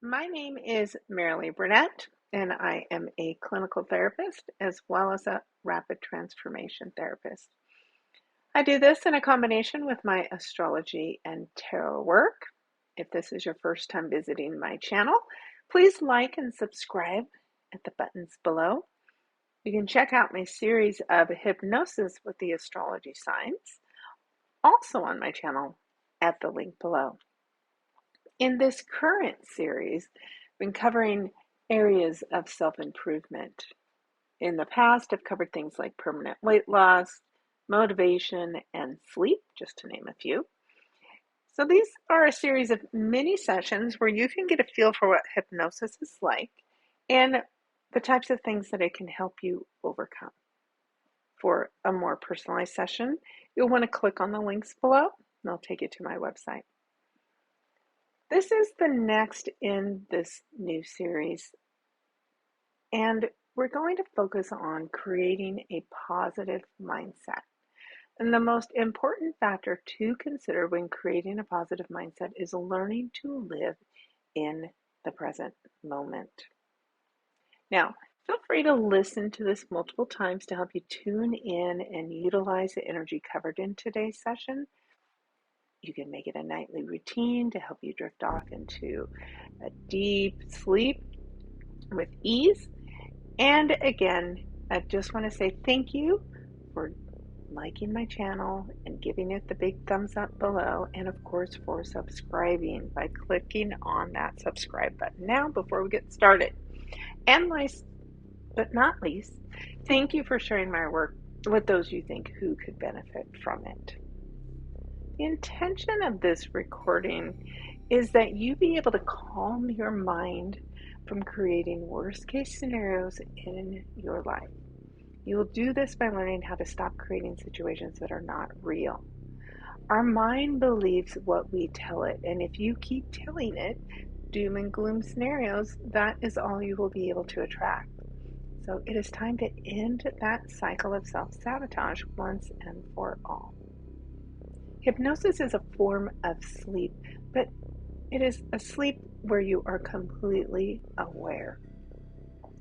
My name is Marilee Burnett, and I am a clinical therapist as well as a rapid transformation therapist. I do this in a combination with my astrology and tarot work. If this is your first time visiting my channel, please like and subscribe at the buttons below. You can check out my series of hypnosis with the astrology signs, also on my channel at the link below. In this current series, I've been covering areas of self-improvement. In the past, I've covered things like permanent weight loss, motivation, and sleep, just to name a few. So these are a series of mini sessions where you can get a feel for what hypnosis is like and the types of things that it can help you overcome. For a more personalized session, you'll want to click on the links below, and they'll take you to my website. This is the next in this new series, and we're going to focus on creating a positive mindset. And the most important factor to consider when creating a positive mindset is learning to live in the present moment. Now, feel free to listen to this multiple times to help you tune in and utilize the energy covered in today's session. You can make it a nightly routine to help you drift off into a deep sleep with ease. And again, I just want to say thank you for liking my channel and giving it the big thumbs up below, and of course for subscribing by clicking on that subscribe button now before we get started. And last but not least, thank you for sharing my work with those you think who could benefit from it. The intention of this recording is that you be able to calm your mind from creating worst case scenarios in your life. You will do this by learning how to stop creating situations that are not real. Our mind believes what we tell it, and if you keep telling it doom and gloom scenarios, that is all you will be able to attract. So it is time to end that cycle of self-sabotage once and for all. Hypnosis is a form of sleep, but it is a sleep where you are completely aware.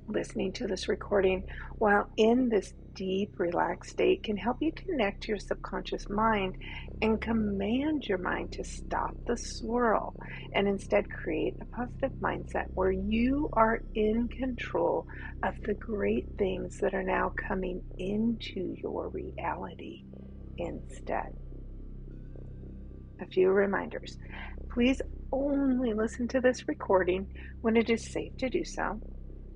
Listening to this recording while in this deep, relaxed state can help you connect to your subconscious mind and command your mind to stop the swirl and instead create a positive mindset where you are in control of the great things that are now coming into your reality instead. A few reminders. Please only listen to this recording when it is safe to do so.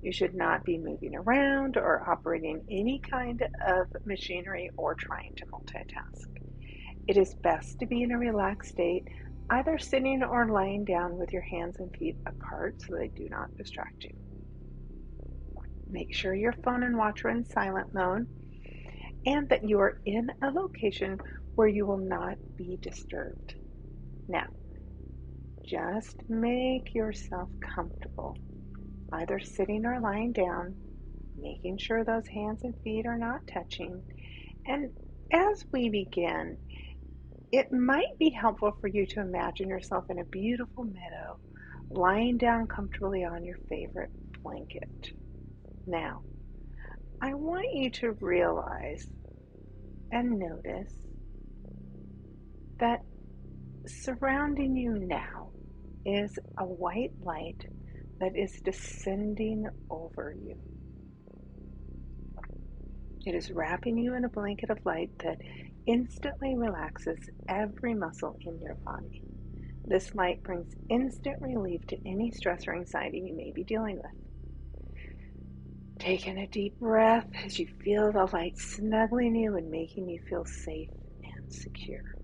You should not be moving around or operating any kind of machinery or trying to multitask. It is best to be in a relaxed state, either sitting or lying down with your hands and feet apart so they do not distract you. Make sure your phone and watch are in silent mode and that you are in a location where you will not be disturbed. Now, just make yourself comfortable, either sitting or lying down, making sure those hands and feet are not touching. And as we begin, it might be helpful for you to imagine yourself in a beautiful meadow, lying down comfortably on your favorite blanket. Now, I want you to realize and notice that surrounding you now is a white light that is descending over you. It is wrapping you in a blanket of light that instantly relaxes every muscle in your body. This light brings instant relief to any stress or anxiety you may be dealing with. Take in a deep breath as you feel the light snuggling you and making you feel safe and secure.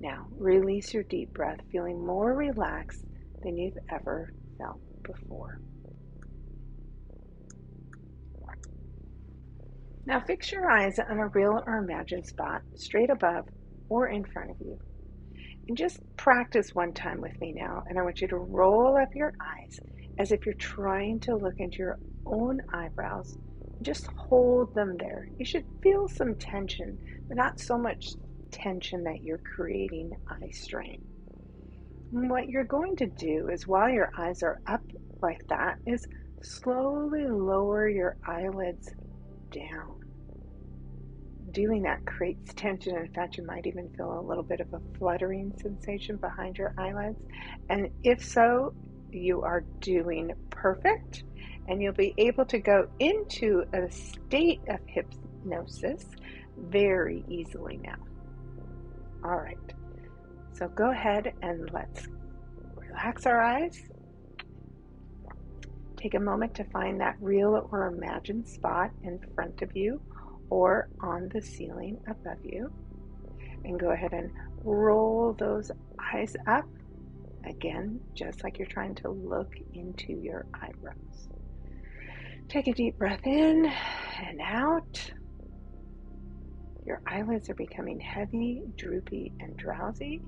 Now, release your deep breath, feeling more relaxed than you've ever felt before. Now, fix your eyes on a real or imagined spot straight above or in front of you. And just practice one time with me now, and I want you to roll up your eyes as if you're trying to look into your own eyebrows. Just hold them there. You should feel some tension, but not so much tension that you're creating eye strain. And what you're going to do is while your eyes are up like that is slowly lower your eyelids down. Doing that creates tension. In fact, you might even feel a little bit of a fluttering sensation behind your eyelids. And if so, you are doing perfect. And you'll be able to go into a state of hypnosis very easily now. All right. So go ahead and let's relax our eyes. Take a moment to find that real or imagined spot in front of you or on the ceiling above you. And go ahead and roll those eyes up. Again, just like you're trying to look into your eyebrows. Take a deep breath in and out. Your eyelids are becoming heavy, droopy, and drowsy.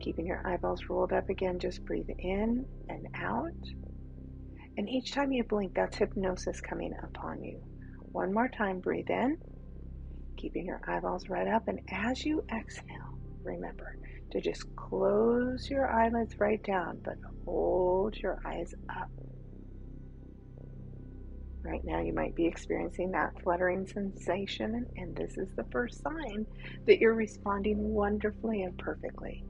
Keeping your eyeballs rolled up again, just breathe in and out. And each time you blink, that's hypnosis coming upon you. One more time, breathe in, keeping your eyeballs right up. And as you exhale, remember to just close your eyelids right down, but hold your eyes up. Right now, you might be experiencing that fluttering sensation, and this is the first sign that you're responding wonderfully and perfectly.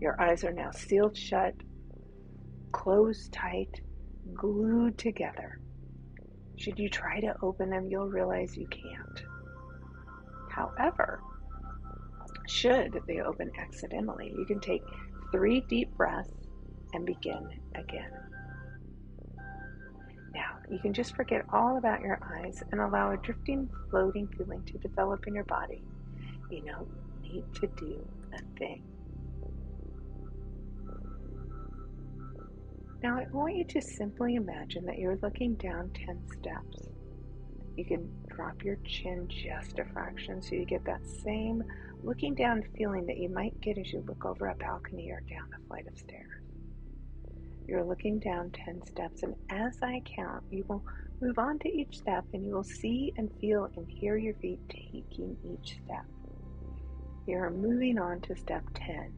Your eyes are now sealed shut, closed tight, glued together. Should you try to open them, you'll realize you can't. However, should they open accidentally, you can take 3 deep breaths and begin again. Now, you can just forget all about your eyes and allow a drifting, floating feeling to develop in your body. You don't need to do a thing. Now, I want you to simply imagine that you're looking down 10 steps. You can drop your chin just a fraction so you get that same looking down feeling that you might get as you look over a balcony or down a flight of stairs. You're looking down 10 steps, and as I count, you will move on to each step, and you will see and feel and hear your feet taking each step. You're moving on to step 10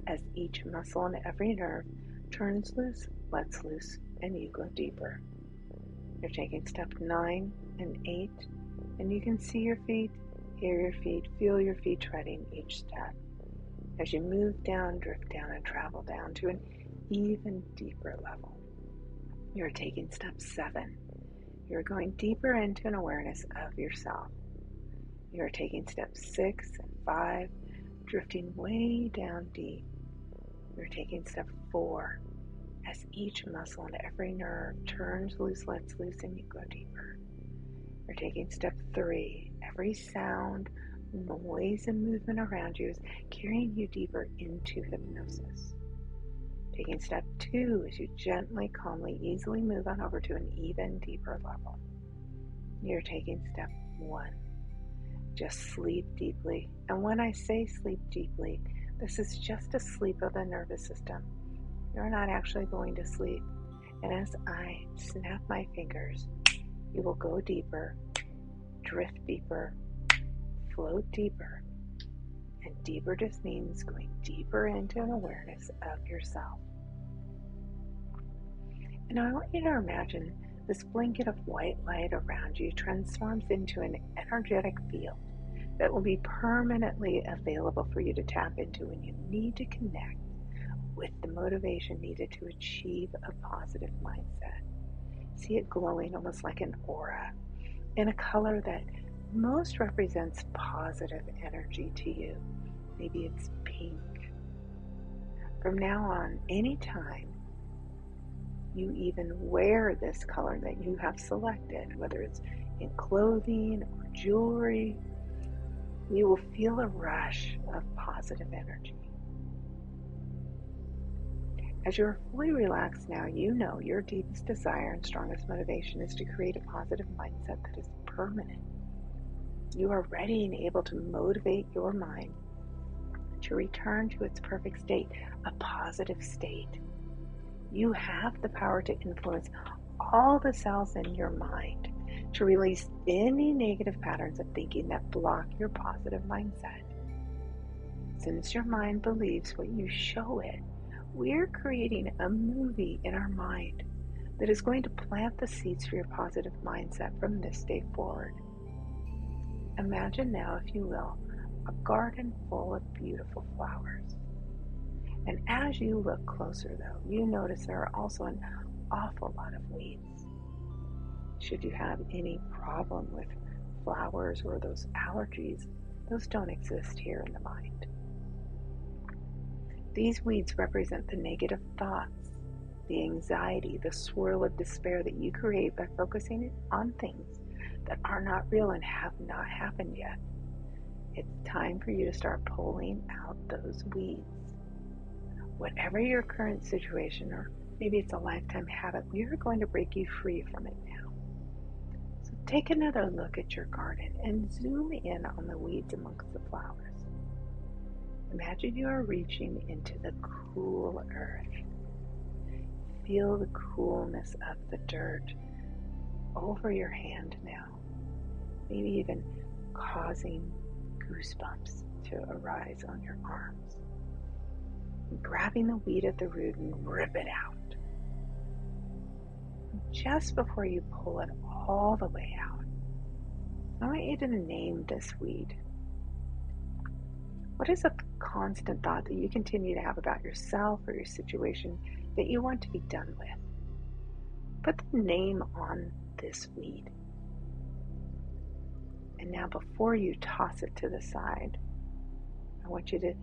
as each muscle and every nerve turns loose, lets loose, and you go deeper. You're taking step 9 and 8, and you can see your feet, hear your feet, feel your feet treading each step. As you move down, drift down, and travel down to an even deeper level. You're taking step 7. You're going deeper into an awareness of yourself. You're taking steps 6 and 5, drifting way down deep. You're taking step 4 as each muscle and every nerve turns loose, lets loose, and you go deeper. You're taking step 3. Every sound, noise, and movement around you is carrying you deeper into hypnosis. Taking step 2 as you gently, calmly, easily move on over to an even deeper level. You're taking step 1. Just sleep deeply. And when I say sleep deeply, this is just a sleep of the nervous system. You're not actually going to sleep. And as I snap my fingers, you will go deeper, drift deeper, float deeper. And deeper just means going deeper into an awareness of yourself. And I want you to imagine this blanket of white light around you transforms into an energetic field that will be permanently available for you to tap into when you need to connect with the motivation needed to achieve a positive mindset. See it glowing almost like an aura in a color that most represents positive energy to you. Maybe it's pink. From now on, anytime you even wear this color that you have selected, whether it's in clothing or jewelry, you will feel a rush of positive energy. As you're fully relaxed now, you know your deepest desire and strongest motivation is to create a positive mindset that is permanent. You are ready and able to motivate your mind to return to its perfect state, a positive state. You have the power to influence all the cells in your mind to release any negative patterns of thinking that block your positive mindset. Since your mind believes what you show it, we're creating a movie in our mind that is going to plant the seeds for your positive mindset from this day forward. Imagine now, if you will, a garden full of beautiful flowers. And as you look closer, though, you notice there are also an awful lot of weeds. Should you have any problem with flowers or those allergies, those don't exist here in the mind. These weeds represent the negative thoughts, the anxiety, the swirl of despair that you create by focusing on things that are not real and have not happened yet. It's time for you to start pulling out those weeds. Whatever your current situation, or maybe it's a lifetime habit, we are going to break you free from it now. So take another look at your garden and zoom in on the weeds amongst the flowers. Imagine you are reaching into the cool earth. Feel the coolness of the dirt over your hand now, maybe even causing goosebumps to arise on your arms. Grabbing the weed at the root and rip it out. Just before you pull it all the way out, I want you to name this weed. What is a constant thought that you continue to have about yourself or your situation that you want to be done with? Put the name on this weed. And now before you toss it to the side, I want you to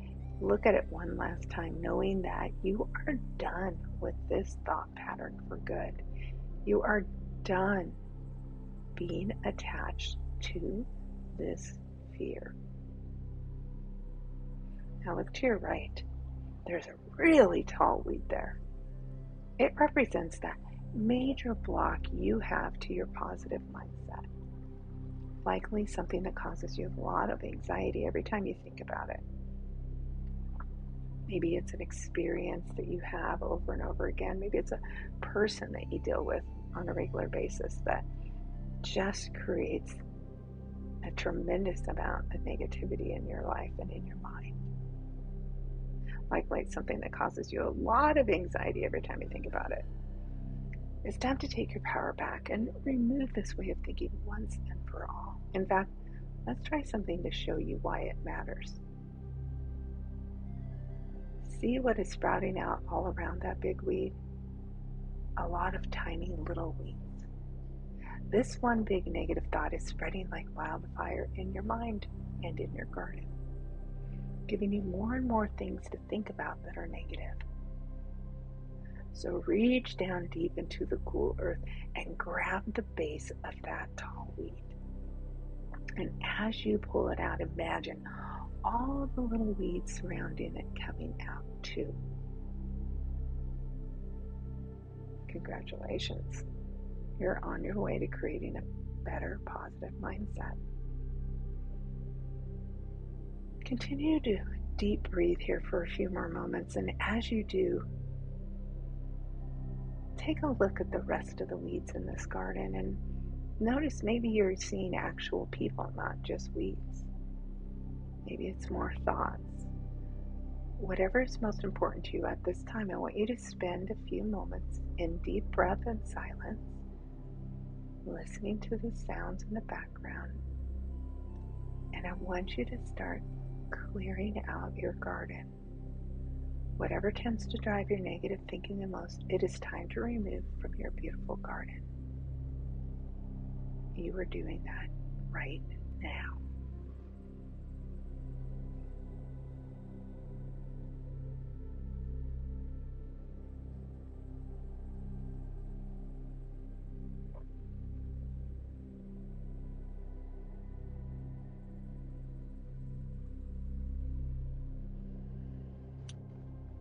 look at it one last time, knowing that you are done with this thought pattern for good. You are done being attached to this fear. Now look to your right. There's a really tall weed there. It represents that major block you have to your positive mindset. Likely something that causes you a lot of anxiety every time you think about it. Maybe it's an experience that you have over and over again. Maybe it's a person that you deal with on a regular basis that just creates a tremendous amount of negativity in your life and in your mind. Likely it's something that causes you a lot of anxiety every time you think about it. It's time to take your power back and remove this way of thinking once and for all. In fact, let's try something to show you why it matters. See what is sprouting out all around that big weed? A lot of tiny little weeds. This one big negative thought is spreading like wildfire in your mind and in your garden, giving you more and more things to think about that are negative. So reach down deep into the cool earth and grab the base of that tall weed. And as you pull it out, imagine all the little weeds surrounding it coming out too. Congratulations. You're on your way to creating a better, positive mindset. Continue to deep breathe here for a few more moments, and as you do, take a look at the rest of the weeds in this garden and notice maybe you're seeing actual people, not just weeds. Maybe it's more thoughts. Whatever is most important to you at this time, I want you to spend a few moments in deep breath and silence, listening to the sounds in the background. And I want you to start clearing out your garden. Whatever tends to drive your negative thinking the most, it is time to remove from your beautiful garden. You are doing that right now.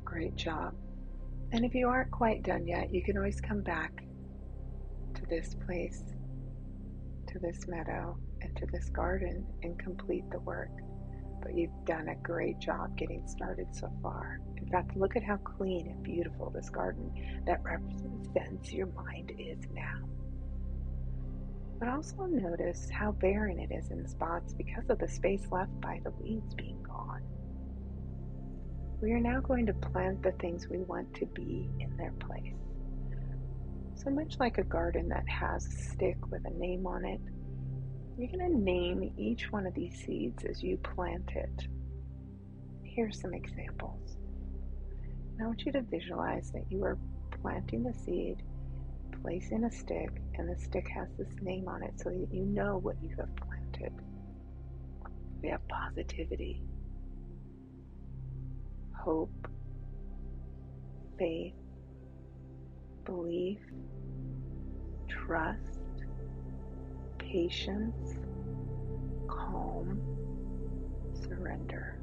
Great job. And if you aren't quite done yet, you can always come back to this place, to this meadow, and to this garden and complete the work. But you've done a great job getting started so far. In fact, look at how clean and beautiful this garden that represents your mind is now. But also notice how barren it is in spots because of the space left by the weeds being gone. We are now going to plant the things we want to be in their place. So much like a garden that has a stick with a name on it, you're going to name each one of these seeds as you plant it. Here's some examples. I want you to visualize that you are planting the seed, placing a stick, and the stick has this name on it so that you know what you have planted. We have positivity, hope, faith, belief, trust, patience, calm, surrender.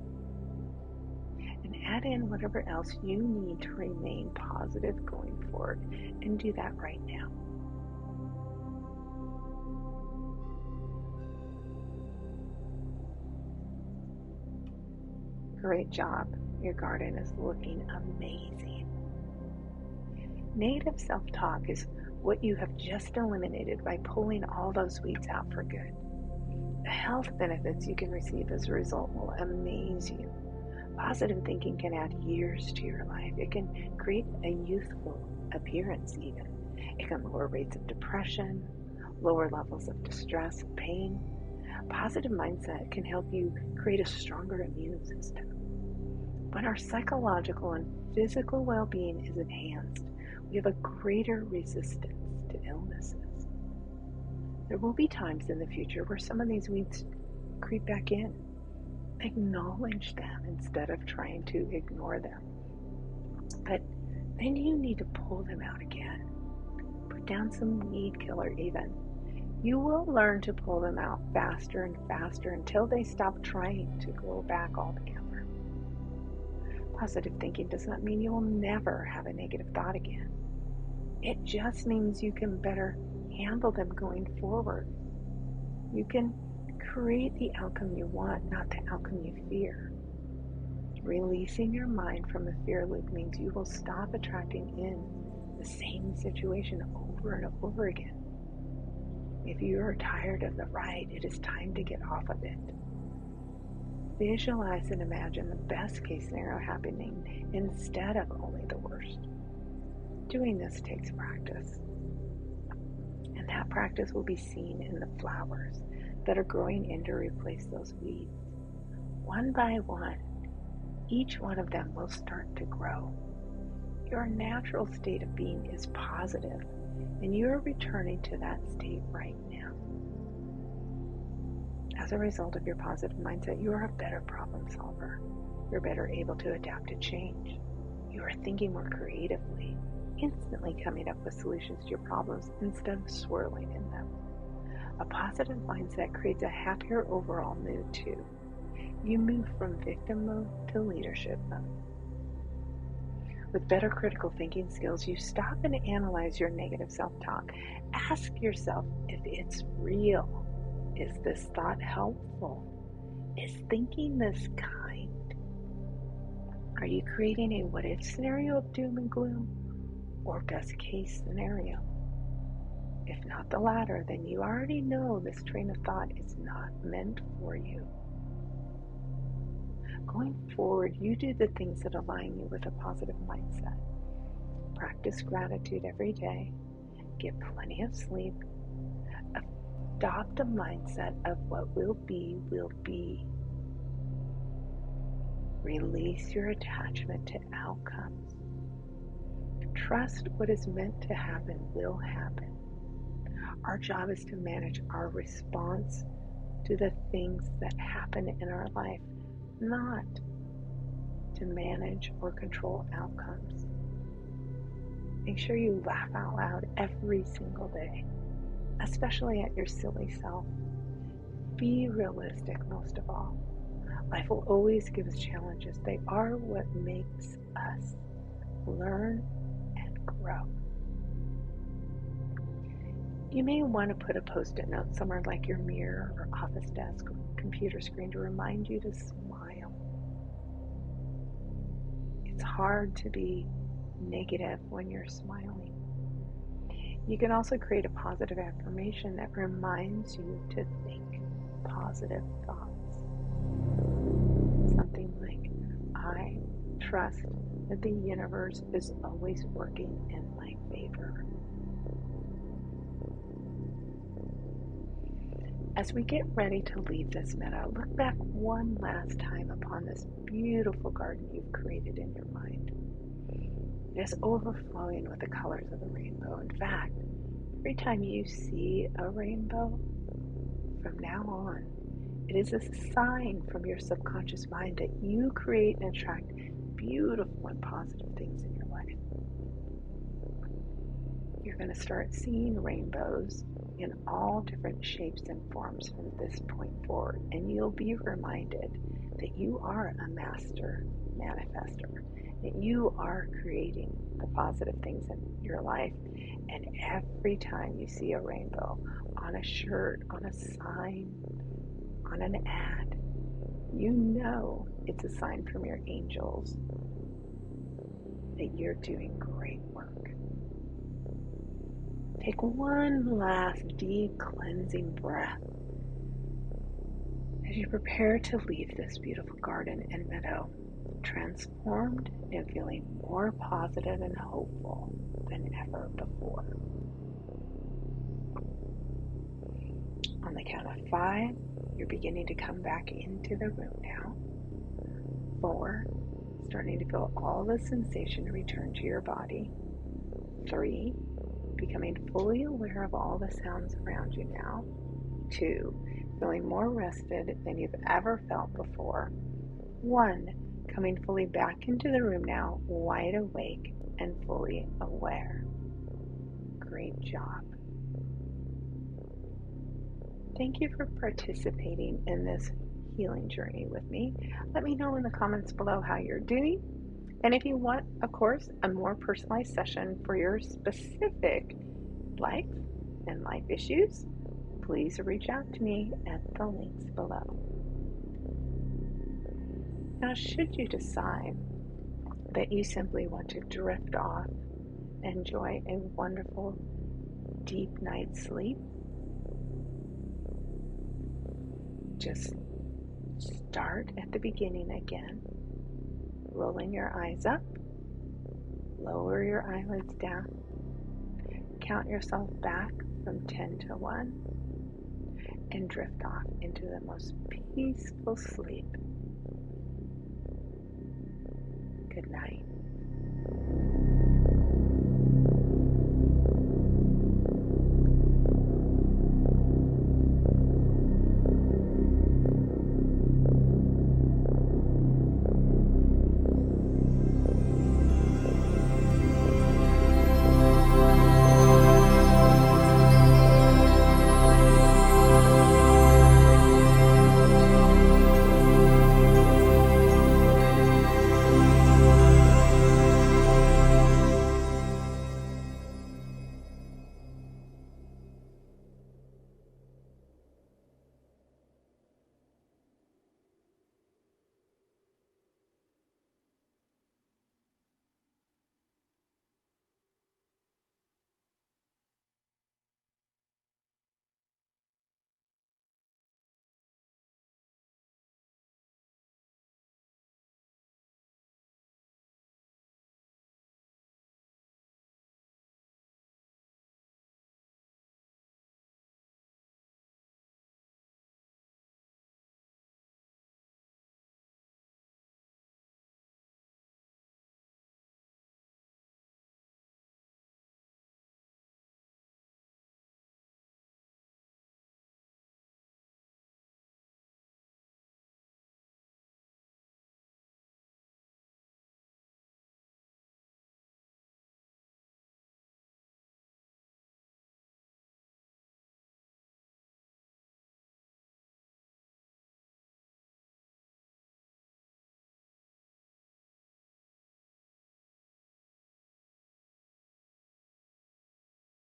And add in whatever else you need to remain positive going forward, and do that right now. Great job. Your garden is looking amazing. Negative self-talk is what you have just eliminated by pulling all those weeds out for good. The health benefits you can receive as a result will amaze you. Positive thinking can add years to your life. It can create a youthful appearance even. It can lower rates of depression, lower levels of distress and pain. Positive mindset can help you create a stronger immune system. When our psychological and physical well-being is enhanced, we have a greater resistance to illnesses. There will be times in the future where some of these weeds creep back in. Acknowledge them instead of trying to ignore them. But then you need to pull them out again. Put down some weed killer even. You will learn to pull them out faster and faster until they stop trying to grow back altogether. Positive thinking does not mean you will never have a negative thought again. It just means you can better handle them going forward. You can create the outcome you want, not the outcome you fear. Releasing your mind from the fear loop means you will stop attracting in the same situation over and over again. If you are tired of the ride, it is time to get off of it. Visualize and imagine the best case scenario happening instead of only the worst. Doing this takes practice. And that practice will be seen in the flowers that are growing in to replace those weeds. One by one, each one of them will start to grow. Your natural state of being is positive, and you are returning to that state right now. As a result of your positive mindset, you are a better problem solver. You're better able to adapt to change. You are thinking more creatively, instantly coming up with solutions to your problems instead of swirling in them. A positive mindset creates a happier overall mood too. You move from victim mode to leadership mode. With better critical thinking skills, you stop and analyze your negative self-talk. Ask yourself if it's real. Is this thought helpful? Is thinking this kind? Are you creating a what-if scenario of doom and gloom or best-case scenario? If not the latter, then you already know this train of thought is not meant for you. Going forward, you do the things that align you with a positive mindset. Practice gratitude every day. Get plenty of sleep. Adopt a mindset of what will be, will be. Release your attachment to outcomes. Trust what is meant to happen will happen. Our job is to manage our response to the things that happen in our life, not to manage or control outcomes. Make sure you laugh out loud every single day, especially at your silly self. Be realistic most of all. Life will always give us challenges. They are what makes us learn and grow. You may want to put a post-it note somewhere like your mirror or office desk or computer screen to remind you to smile. It's hard to be negative when you're smiling. You can also create a positive affirmation that reminds you to think positive thoughts. Something like, I trust that the universe is always working in my favor. As we get ready to leave this meadow, look back one last time upon this beautiful garden you've created in your mind. It is overflowing with the colors of the rainbow. In fact, every time you see a rainbow, from now on, it is a sign from your subconscious mind that you create and attract beautiful and positive things in your life. You're going to start seeing rainbows in all different shapes and forms from this point forward, and you'll be reminded that you are a master manifester, that you are creating the positive things in your life. And every time you see a rainbow on a shirt, on a sign, on an ad, you know it's a sign from your angels that you're doing great work. Take one last deep cleansing breath as you prepare to leave this beautiful garden and meadow, transformed and feeling more positive and hopeful than ever before. On the count of 5, you're beginning to come back into the room now. 4, starting to feel all the sensation return to your body. 3, becoming fully aware of all the sounds around you now. 2, feeling more rested than you've ever felt before. 1, coming fully back into the room now, wide awake and fully aware. Great job. Thank you for participating in this healing journey with me. Let me know in the comments below how you're doing. And if you want, of course, a more personalized session for your specific life and life issues, please reach out to me at the links below. Now, should you decide that you simply want to drift off, enjoy a wonderful, deep night's sleep, just start at the beginning again, rolling your eyes up, lower your eyelids down, count yourself back from 10 to 1, and drift off into the most peaceful sleep. Good night.